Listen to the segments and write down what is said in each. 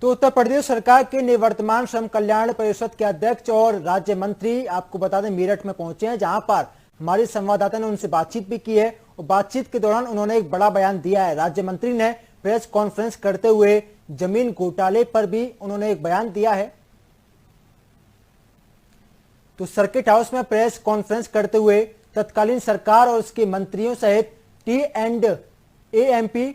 तो उत्तर प्रदेश सरकार के निवर्तमान श्रम कल्याण परिषद के अध्यक्ष और राज्य मंत्री आपको बता दें मेरठ में पहुंचे हैं, जहां पर हमारे संवाददाता ने उनसे बातचीत भी की है और बातचीत के दौरान उन्होंने एक बड़ा बयान दिया है। राज्य मंत्री ने प्रेस कॉन्फ्रेंस करते हुए जमीन घोटाले पर भी उन्होंने एक बयान दिया है। तो सर्किट हाउस में प्रेस कॉन्फ्रेंस करते हुए तत्कालीन सरकार और उसके मंत्रियों सहित T&AMP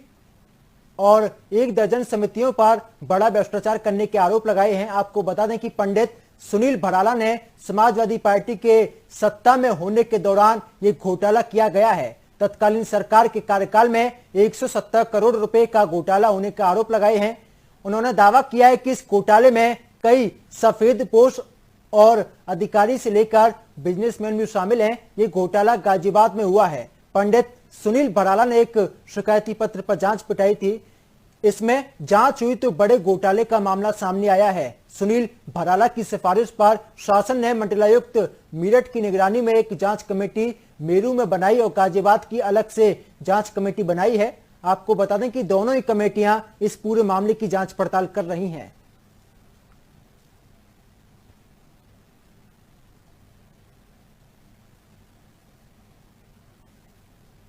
और 1 दर्जन समितियों पर बड़ा भ्रष्टाचार करने के आरोप लगाए हैं। आपको बता दें कि पंडित सुनील भराला ने समाजवादी पार्टी के सत्ता में होने के दौरान ये घोटाला किया गया है। तत्कालीन सरकार के कार्यकाल में 170 करोड़ रुपए का घोटाला होने का आरोप लगाए हैं। उन्होंने दावा किया है कि इस घोटाले में कई सफेदपोश और अधिकारी से लेकर बिजनेसमैन भी शामिल हैं। ये घोटाला गाजियाबाद में हुआ है। पंडित सुनील भराला ने एक शिकायती पत्र पर जांच पिटाई थी। इसमें जांच हुई तो बड़े घोटाले का मामला सामने आया है। सुनील भराला की सिफारिश पर शासन ने मंडलायुक्त मेरठ की निगरानी में एक जांच कमेटी मेरू में बनाई और गाजियाबाद की अलग से जांच कमेटी बनाई है। आपको बता दें कि दोनों ही कमेटियां इस पूरे मामले की जांच पड़ताल कर रही हैं।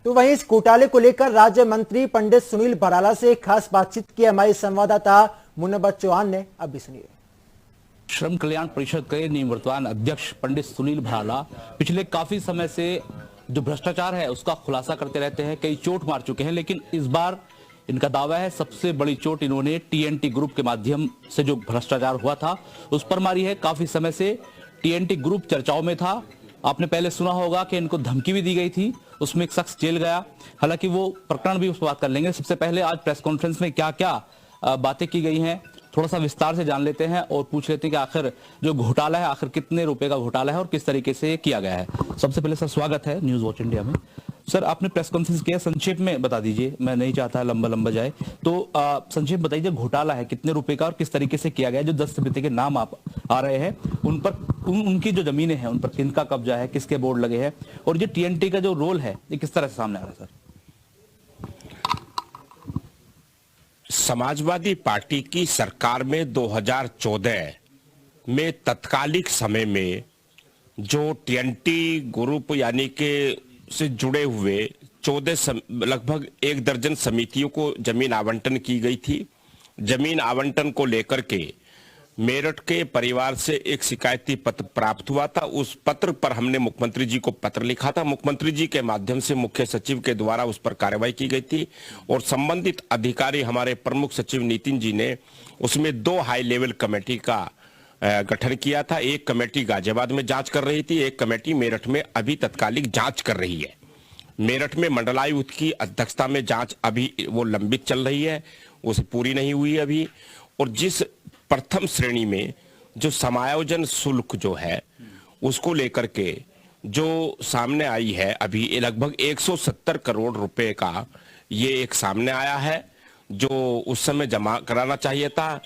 तो वहीं इस घोटाले को लेकर राज्य मंत्री पंडित सुनील भराला से खास बातचीत की हमारे संवाददाता मुनव्वर चौहान ने। अब भी सुनिए। श्रम कल्याण परिषद के निवर्तमान अध्यक्ष पंडित सुनील भराला पिछले काफी समय से जो भ्रष्टाचार है उसका खुलासा करते रहते हैं। कई चोट मार चुके हैं, लेकिन इस बार इनका दावा है सबसे बड़ी चोट इन्होंने TNT ग्रुप के माध्यम से जो भ्रष्टाचार हुआ था उस पर मारी है। काफी समय से TNT ग्रुप चर्चाओं में था। आपने पहले सुना होगा कि इनको धमकी भी दी गई थी, उसमें एक शख्स जेल गया। हालांकि वो प्रकरण भी उस पर बात कर लेंगे। सबसे पहले आज प्रेस कॉन्फ्रेंस में क्या क्या बातें की गई हैं थोड़ा सा विस्तार से जान लेते हैं और पूछ लेते हैं कि आखिर जो घोटाला है आखिर कितने रुपए का घोटाला है और किस तरीके से किया गया है। सबसे पहले सर स्वागत है न्यूज वॉच इंडिया में। सर आपने प्रेस कॉन्फ्रेंस किया, संक्षेप में बता दीजिए, मैं नहीं चाहता लंबा जाए, तो संक्षेप बताइए घोटाला है कितने रुपए का और किस तरीके से किया गया। जो 10 समिति के नाम आप आ रहे हैं उन पर उनकी जो जमीनें हैं उन पर किनका कब्जा है, किसके बोर्ड लगे हैं और ये TNT का जो रोल है ये किस तरह से सामने आ रहा है। सर समाजवादी पार्टी की सरकार में 2014 में तत्कालिक समय में जो TNT ग्रुप यानी के से जुड़े हुए 14 लगभग 1 दर्जन समितियों को जमीन आवंटन की गई थी। जमीन आवंटन को लेकर के मेरठ के परिवार से एक शिकायती पत्र प्राप्त हुआ था। उस पत्र पर हमने मुख्यमंत्री जी को पत्र लिखा था। मुख्यमंत्री जी के माध्यम से मुख्य सचिव के द्वारा उस पर कार्रवाई की गई थी और संबंधित अधिकारी हमारे प्रमुख सचिव नितिन जी ने उसमें 2 हाई लेवल कमेटी का गठन किया था। एक कमेटी गाजियाबाद में जांच कर रही थी, एक कमेटी मेरठ में अभी तत्कालिक जांच कर रही है। मेरठ में मंडलायुक्त की अध्यक्षता में जांच अभी वो लंबित चल रही है, उसे पूरी नहीं हुई अभी। और जिस प्रथम श्रेणी में जो समायोजन शुल्क जो है उसको लेकर के जो सामने आई है अभी लगभग 170 करोड़ रुपए का ये एक सामने आया है जो उस समय जमा कराना चाहिए था।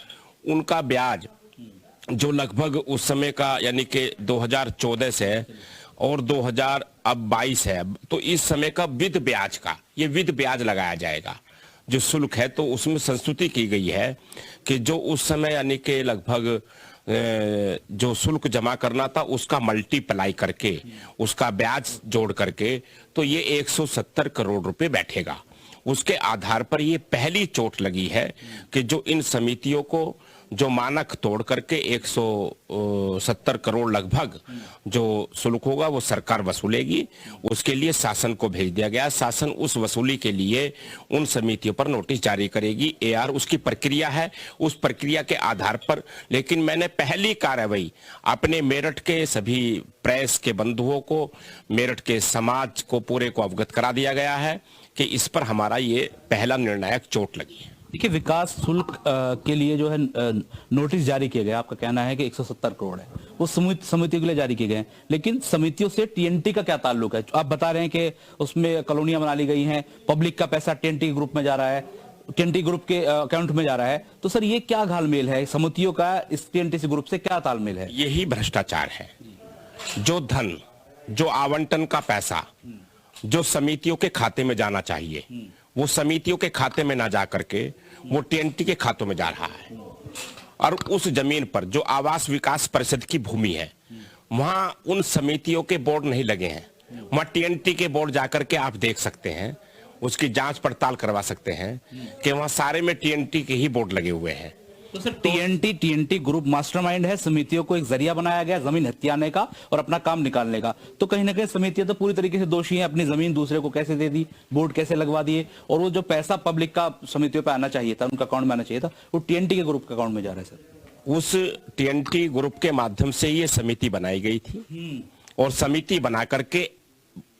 उनका ब्याज जो लगभग उस समय का यानी कि 2014 से और 2022 है, तो इस समय का विद ब्याज का ये विद ब्याज लगाया जाएगा जो शुल्क है। तो उसमें संस्तुति की गई है कि जो उस समय यानी कि लगभग जो शुल्क जमा करना था उसका मल्टीप्लाई करके उसका ब्याज जोड़ करके तो ये 170 करोड़ रुपए बैठेगा। उसके आधार पर ये पहली चोट लगी है कि जो इन समितियों को जो मानक तोड़ करके 170 करोड़ लगभग जो शुल्क होगा वो सरकार वसूलेगी। उसके लिए शासन को भेज दिया गया। शासन उस वसूली के लिए उन समितियों पर नोटिस जारी करेगी। AR उसकी प्रक्रिया है, उस प्रक्रिया के आधार पर। लेकिन मैंने पहली कार्रवाई अपने मेरठ के सभी प्रेस के बंधुओं को, मेरठ के समाज को पूरे को अवगत करा दिया गया है कि इस पर हमारा ये पहला निर्णायक चोट लगी है। देखिए विकास शुल्क के लिए जो है नोटिस जारी किए गए, आपका कहना है कि 170 करोड़ है वो समितियों के लिए जारी किए गए, लेकिन समितियों से TNT का क्या ताल्लुक है? आप बता रहे हैं कि उसमें कॉलोनियां बना ली गई हैं, पब्लिक का पैसा TNT ग्रुप में जा रहा है, TNT ग्रुप के अकाउंट में जा रहा है, तो सर ये क्या घालमेल है समितियों का इस TNT ग्रुप से, क्या तालमेल है? यही भ्रष्टाचार है। जो धन, जो आवंटन का पैसा जो समितियों के खाते में जाना चाहिए वो समितियों के खाते में ना जा करके वो TNT के खातों में जा रहा है। और उस जमीन पर जो आवास विकास परिषद की भूमि है, वहां उन समितियों के बोर्ड नहीं लगे हैं। वहां टीएनटी के बोर्ड जाकर के आप देख सकते हैं, उसकी जांच पड़ताल करवा सकते हैं कि वहां सारे में टीएनटी के ही बोर्ड लगे हुए हैं। तो सर टीएनटी ग्रुप मास्टरमाइंड है, समितियों को एक जरिया बनाया गया जमीन हथियाने का और अपना काम निकालने का। तो कहीं ना कहीं समितियां तो पूरी तरीके से दोषी हैं, अपनी जमीन दूसरे को कैसे दे दी, बोर्ड कैसे लगवा दिए, और वो जो पैसा पब्लिक का समितियों पे आना चाहिए था, उनका अकाउंट में आना चाहिए था, वो टीएनटी के ग्रुप के अकाउंट में जा रहा है सर। उस टीएनटी ग्रुप के माध्यम से ये समिति बनाई गई थी और समिति बना करके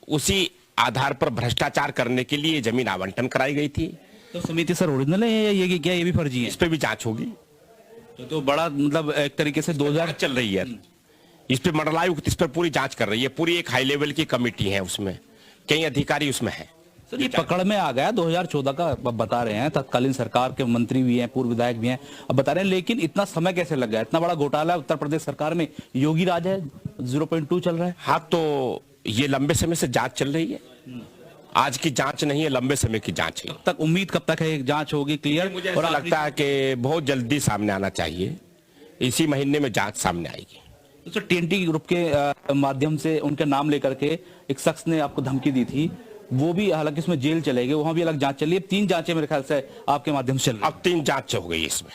उसी आधार पर भ्रष्टाचार करने के लिए जमीन आवंटन कराई गई थी। तो समिति सर ओरिजिनल है या ये क्या ये भी फर्जी है? इस पे भी जांच होगी। तो बड़ा मतलब एक तरीके से 2000 चल रही है इस पे, मंडलायुक्त इस पर पूरी जांच कर रही है, पूरी एक हाई लेवल की कमेटी है, उसमें कई अधिकारी उसमें है। सर ये पकड़ में आ गया 2014 का, अब बता रहे हैं तत्कालीन सरकार के मंत्री भी हैं, पूर्व विधायक भी हैं, अब बता रहे हैं, लेकिन इतना समय कैसे लग गया? इतना बड़ा घोटाला उत्तर प्रदेश सरकार में, योगी राज है, 0.2 चल रहा है। हाँ, तो ये लंबे समय से जांच चल रही है, आज की जांच नहीं है, लंबे समय की जांच है। कब तक उम्मीद, कब तक है जांच होगी क्लियर? मुझे ऐसा लगता है कि बहुत जल्दी सामने आना चाहिए, इसी महीने में जांच सामने आएगी। तो सर टीएनटी ग्रुप के माध्यम से उनके नाम लेकर के एक शख्स ने आपको धमकी दी थी, वो भी हालांकि इसमें जेल चले गए, वहां भी अलग जांच चल रही है। 3 जांचें मेरे ख्याल से आपके माध्यम से चल रही है। अब 3 जांच हो गई इसमें।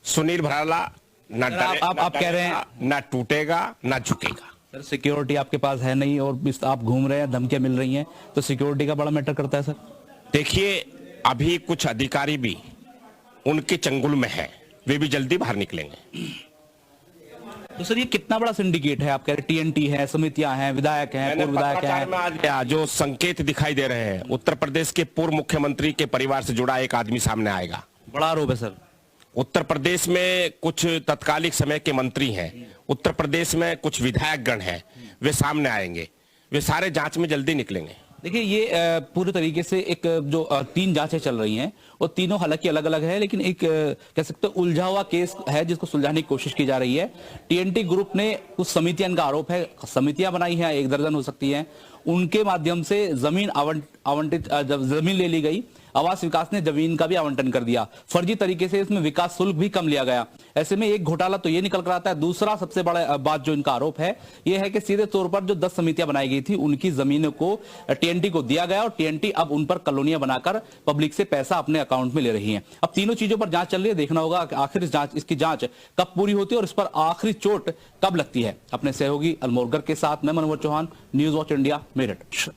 सुनील भराला आप कह रहे हैं ना टूटेगा ना झुकेगा। सर सिक्योरिटी आपके पास है नहीं और आप घूम रहे हैं, धमकियां मिल रही हैं, तो सिक्योरिटी का बड़ा मैटर करता है सर। देखिए, अभी कुछ अधिकारी भी उनके चंगुल में है, वे भी जल्दी बाहर निकलेंगे। तो सर ये कितना बड़ा सिंडिकेट है? आप कह रहे टीएनटी है, समितियां हैं, विधायक हैं, पूर्व विधायक हैं। जो संकेत दिखाई दे रहे हैं, उत्तर प्रदेश के पूर्व मुख्यमंत्री के परिवार से जुड़ा एक आदमी सामने आएगा। बड़ा आरोप है सर। उत्तर प्रदेश में कुछ तत्कालिक समय के मंत्री हैं, उत्तर प्रदेश में कुछ विधायक गण हैं, वे सामने आएंगे, वे सारे जांच में जल्दी निकलेंगे। देखिए ये पूरे तरीके से एक जो 3 जांचें चल रही हैं, वो तीनों हालांकि अलग अलग है, लेकिन एक कह सकते हैं उलझा हुआ केस है जिसको सुलझाने की कोशिश की जा रही है। टीएनटी ग्रुप ने कुछ समितियां का आरोप है, समितियां बनाई हैं, 1 दर्जन हो सकती हैं, उनके माध्यम से जमीन आवंटित, जब जमीन ले ली गई, आवास विकास ने जमीन का भी आवंटन कर दिया, फर्जी तरीके से इसमें विकास शुल्क भी कम लिया गया। ऐसे में एक घोटाला तो ये निकल कर आता है। दूसरा सबसे बड़ा बात जो इनका आरोप है, यह है कि सीधे तौर पर जो 10 समितियां बनाई गई थी, उनकी जमीनों को टीएनटी को दिया गया और टीएनटी अब उन पर कॉलोनियां बनाकर पब्लिक से पैसा अपने अकाउंट में ले रही है। अब तीनों चीजों पर जांच चल रही है, देखना होगा कि आखिर इसकी जांच कब पूरी होती है और इस पर आखिरी चोट कब लगती है। अपने सहयोगी अलमोरगर के साथ मैं Manohar Chauhan, news watch India, Meerut.